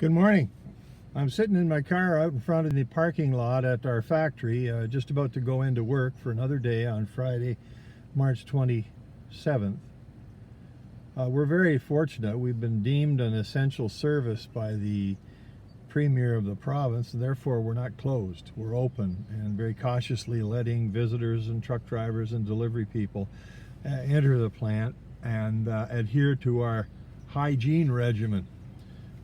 Good morning. I'm sitting in my car out in front of the parking lot at our factory, just about to go into work for another day on Friday, March 27th. We're very fortunate. We've been deemed an essential service by the Premier of the province, and therefore we're not closed. We're open and very cautiously letting visitors and truck drivers and delivery people enter the plant and adhere to our hygiene regimen.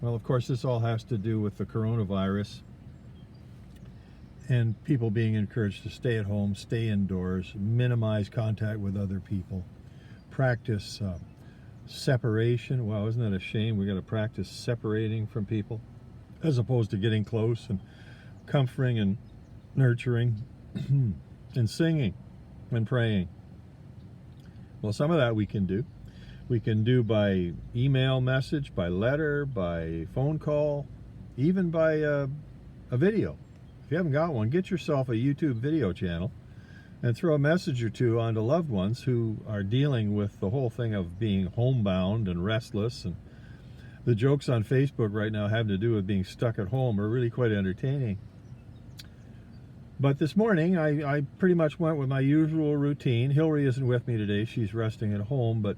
Well, of course, this all has to do with the coronavirus and people being encouraged to stay at home, stay indoors, minimize contact with other people, practice separation. Wow, isn't that a shame? We got to practice separating from people as opposed to getting close and comforting and nurturing and singing and praying. Well, some of that we can do. We can do by email message, by letter, by phone call, even by a video. If you haven't got one, get yourself a YouTube video channel and throw a message or two onto loved ones who are dealing with the whole thing of being homebound and restless. And the jokes on Facebook right now having to do with being stuck at home are really quite entertaining. But this morning, I pretty much went with my usual routine. Hillary isn't with me today. She's resting at home, but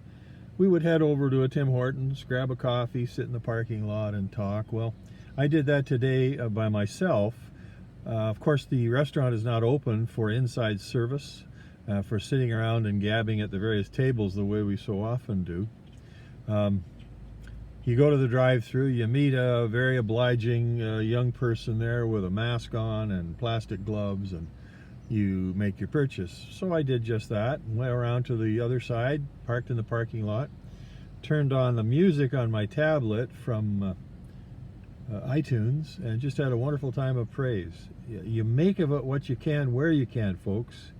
we would head over to a Tim Hortons, grab a coffee, sit in the parking lot and talk. Well, I did that today by myself. Of course, the restaurant is not open for inside service, for sitting around and gabbing at the various tables the way we so often do. You go to the drive-thru, you meet a very obliging young person there with a mask on and plastic gloves, and you make your purchase. So I did just that, went around to the other side, parked in the parking lot, turned on the music on my tablet from iTunes, and just had a wonderful time of praise. You make of it what you can, where you can, folks.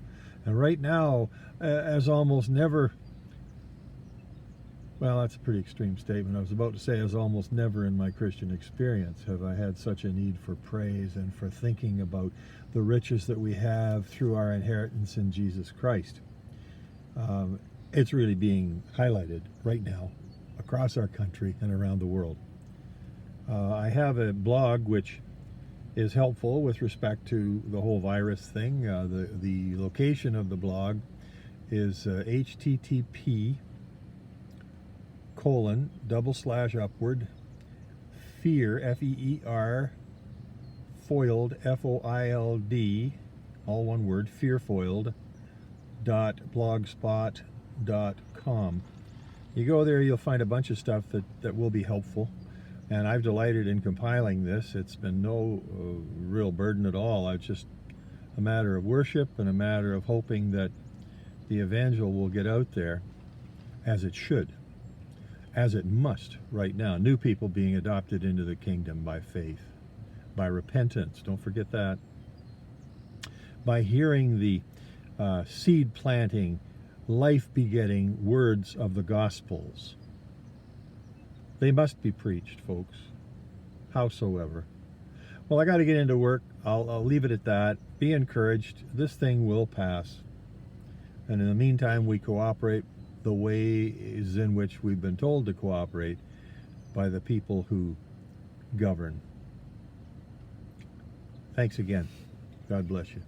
And right now, as almost never, well, that's a pretty extreme statement. I was about to say, as almost never in my Christian experience have I had such a need for praise and for thinking about the riches that we have through our inheritance in Jesus Christ. It's really being highlighted right now across our country and around the world. I have a blog which is helpful with respect to the whole virus thing. The location of the blog is http:// fear, F-E-E-R, foiled, F-O-I-L-D, all one word, fearfoiled.blogspot.com. You go there, you'll find a bunch of stuff that will be helpful, and I've delighted in compiling this. It's been no real burden at all. It's just a matter of worship and a matter of hoping that the evangel will get out there as it should, as it must right now. New people being adopted into the kingdom by faith, by repentance, don't forget that, by hearing the seed planting, life begetting words of the Gospels. They must be preached, folks, howsoever. Well, I got to get into work. I'll leave it at that. Be encouraged. This thing will pass. And in the meantime, we cooperate the ways in which we've been told to cooperate by the people who govern. Thanks again. God bless you.